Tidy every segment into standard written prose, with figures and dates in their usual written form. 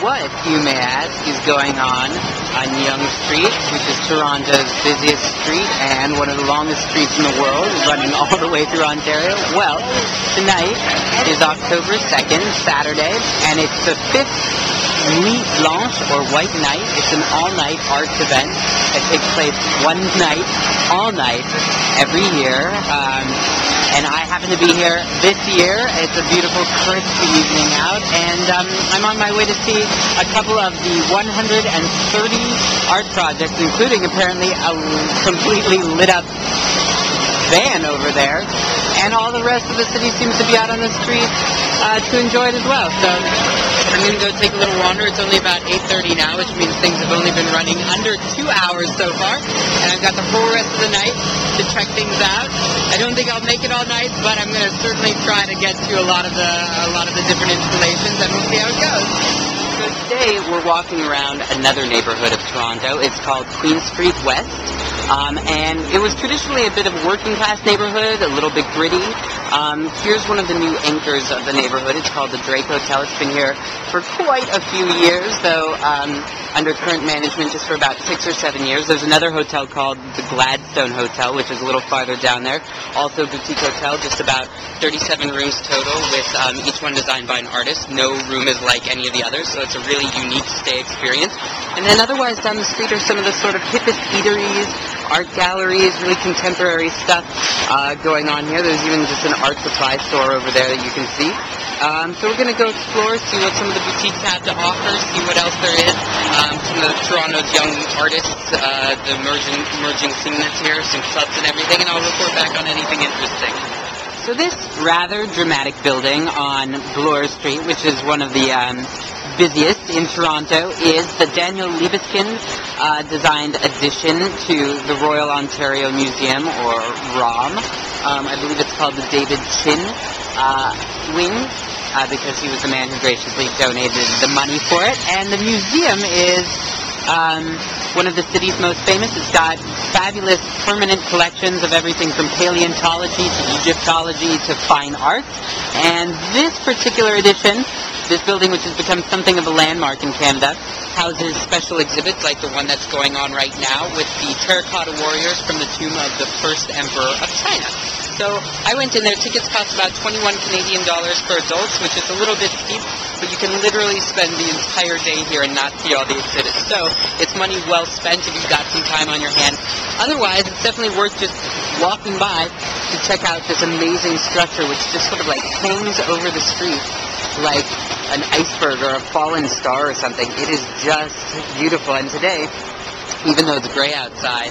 what, you may ask, is going on Yonge Street, which is Toronto's busiest street and one of the longest streets in the world, running all the way through Ontario? Well, tonight is October 2nd, Saturday, and it's the 5th Nuit Blanche, or White Night. It's an all-night arts event that takes place one night, all night, every year. And I happen to be here this year. It's a beautiful, crisp evening out, and I'm on my way to see a couple of the 130 art projects, including apparently a completely lit-up van over there, and all the rest of the city seems to be out on the street to enjoy it as well. So I'm going to go take a little wander. It's only about 8:30 now, which means things have only been running under 2 hours so far, and I've got the whole rest of the night to check things out. I don't think I'll make it all night, but I'm going to certainly try to get to a lot of the different installations, and we'll see how it goes. So today we're walking around another neighborhood of Toronto. It's called Queen Street West, and it was traditionally a bit of a working-class neighborhood, a little bit gritty. Here's one of the new anchors of the neighborhood. It's called the Drake Hotel. It's been here for quite a few years, though under current management just for about 6 or 7 years. There's another hotel called the Gladstone Hotel, which is a little farther down there. Also a boutique hotel, just about 37 rooms total, with each one designed by an artist. No room is like any of the others, so it's a really unique stay experience. And then otherwise down the street are some of the sort of hippest eateries, art galleries, really contemporary stuff going on here. There's even just an art supply store over there that you can see. So we're going to go explore, see what some of the boutiques have to offer, see what else there is. Some of Toronto's young artists, the emerging scene that's here, some clubs and everything, and I'll report back on anything interesting. So this rather dramatic building on Bloor Street, which is one of the busiest in Toronto, is the Daniel Libeskind designed addition to the Royal Ontario Museum, or ROM. I believe it's called the David Chin Wing, because he was the man who graciously donated the money for it. And the museum is one of the city's most famous. It's got fabulous permanent collections of everything from paleontology to Egyptology to fine arts. And this particular edition, this building, which has become something of a landmark in Canada, houses special exhibits like the one that's going on right now with the terracotta warriors from the tomb of the first emperor of China. So I went in there. Tickets cost about 21 Canadian dollars for adults, which is a little bit steep, but you can literally spend the entire day here and not see all the exhibits. So it's money well spent if you've got some time on your hands. Otherwise, it's definitely worth just walking by to check out this amazing structure, which just sort of like hangs over the street like an iceberg or a fallen star or something. It is just beautiful. And today, even though it's gray outside,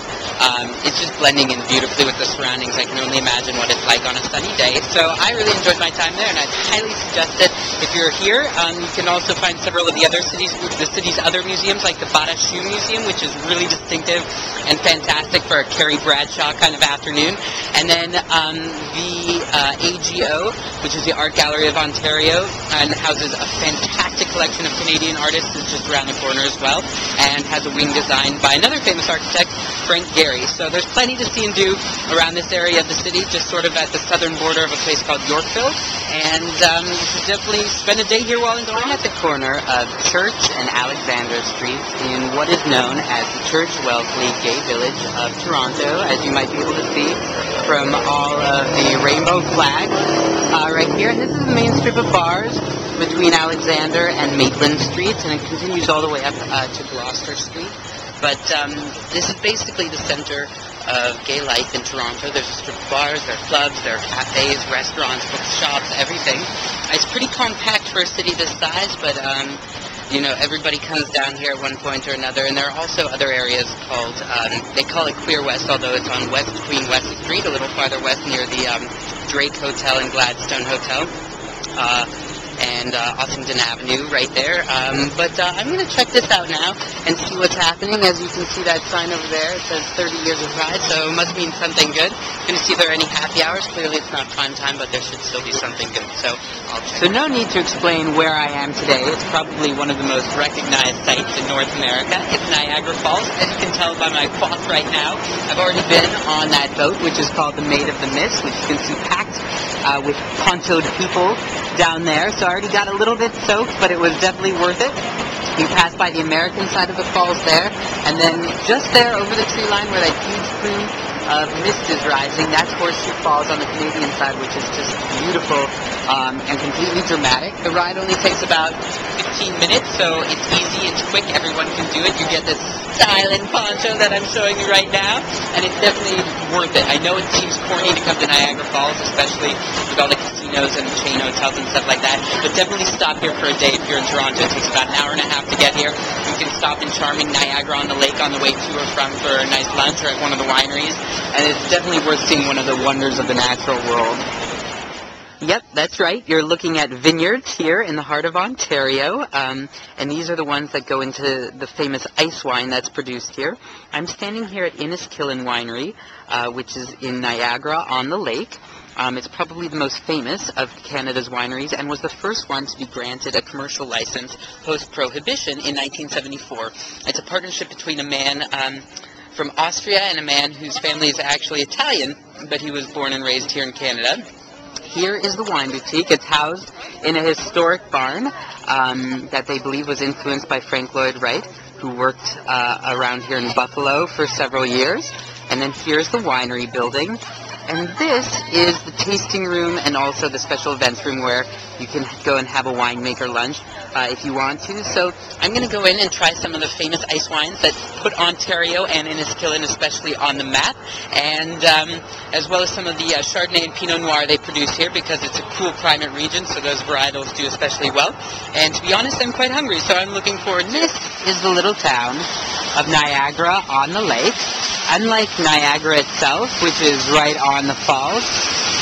it's just blending in beautifully with the surroundings. I can only imagine what it's like on a sunny day. So I really enjoyed my time there, and I'd highly suggest it if you're here. You can also find several of the city's other museums, like the Bata Shoe Museum, which is really distinctive and fantastic for a Carrie Bradshaw kind of afternoon. And then the AGO, which is the Art Gallery of Ontario, and houses a fantastic collection of Canadian artists, is just around the corner as well, and has a wing designed by another famous architect, Frank Gehry. So there's plenty to see and do around this area of the city, just sort of at the southern border of a place called Yorkville. And you should definitely spend a day here while enjoying. I'm at the corner of Church and Alexander Streets in what is known as the Church Wellesley Gay Village of Toronto, as you might be able to see from all of the rainbow flags right here. And this is the main strip of bars between Alexander and Maitland Streets, and it continues all the way up to Gloucester Street. But this is basically the center of gay life in Toronto. There's a strip of bars, there are clubs, there are cafes, restaurants, bookshops, everything. It's pretty compact for a city this size, but everybody comes down here at one point or another. And there are also other areas called, they call it Queer West, although it's on West Queen West Street, a little farther west near the Drake Hotel and Gladstone Hotel. And Ossington Avenue right there. But I'm going to check this out now and see what's happening. As you can see that sign over there, it says 30 Years of Pride, so it must mean something good. Going to see if there are any happy hours. Clearly it's not prime time, but there should still be something good. So I'll check. So no need to explain where I am today. It's probably one of the most recognized sites in North America. It's Niagara Falls. As you can tell by my cloth right now, I've already been on that boat, which is called the Maid of the Mist, which you can see packed with ponchoed people down there. So I already got a little bit soaked, but it was definitely worth it. You pass by the American side of the falls there, and then just there over the tree line where that huge plume of mist is rising, that's Horseshoe Falls on the Canadian side, which is just beautiful and completely dramatic. The ride only takes about 15 minutes, so it's easy, it's quick, everyone can do it. You get this styling poncho that I'm showing you right now, and it's definitely worth it. I know it seems corny to come to Niagara Falls, especially with all the casinos and chain hotels and stuff like that, but definitely stop here for a day if you're in Toronto. It takes about an hour and a half to get here. You can stop in charming Niagara-on-the-Lake on the way to or from for a nice lunch or at one of the wineries, and it's definitely worth seeing one of the wonders of the natural world. Yep, that's right. You're looking at vineyards here in the heart of Ontario, and these are the ones that go into the famous ice wine that's produced here. I'm standing here at Inniskillen Winery, which is in Niagara-on-the-Lake. It's probably the most famous of Canada's wineries and was the first one to be granted a commercial license post-prohibition in 1974. It's a partnership between a man from Austria and a man whose family is actually Italian, but he was born and raised here in Canada. Here is the wine boutique. It's housed in a historic barn that they believe was influenced by Frank Lloyd Wright, who worked around here in Buffalo for several years. And then here's the winery building. And this is the tasting room and also the special events room where you can go and have a winemaker lunch if you want to. So I'm going to go in and try some of the famous ice wines that put Ontario and Inniskillen especially on the map, and as well as some of the Chardonnay and Pinot Noir they produce here, because it's a cool climate region, so those varietals do especially well. And to be honest, I'm quite hungry, so I'm looking forward. This is the little town of Niagara-on-the-Lake. Unlike Niagara itself, which is right on the falls,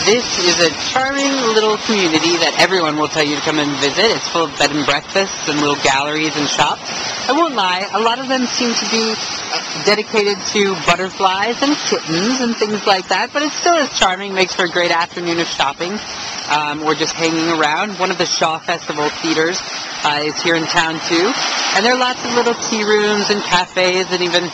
this is a charming little community that everyone will tell you to come and visit. It's full of bed and breakfasts and little galleries and shops. I won't lie, a lot of them seem to be dedicated to butterflies and kittens and things like that, but it still is charming, makes for a great afternoon of shopping or just hanging around. One of the Shaw Festival theaters is here in town too, and there are lots of little tea rooms and cafes and even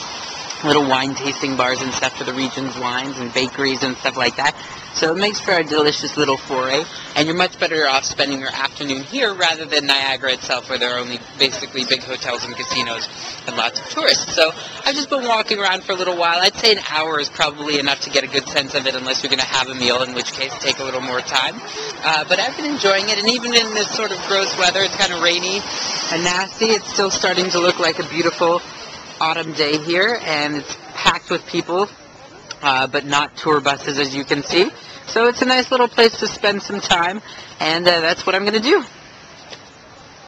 little wine tasting bars and stuff for the region's wines and bakeries and stuff like that. So it makes for a delicious little foray, and you're much better off spending your afternoon here rather than Niagara itself, where there are only basically big hotels and casinos and lots of tourists. So I've just been walking around for a little while. I'd say an hour is probably enough to get a good sense of it, unless you're going to have a meal, in which case take a little more time. But I've been enjoying it, and even in this sort of gross weather, it's kind of rainy and nasty, it's still starting to look like a beautiful autumn day here, and it's packed with people, but not tour buses, as you can see. So it's a nice little place to spend some time, and that's what I'm going to do.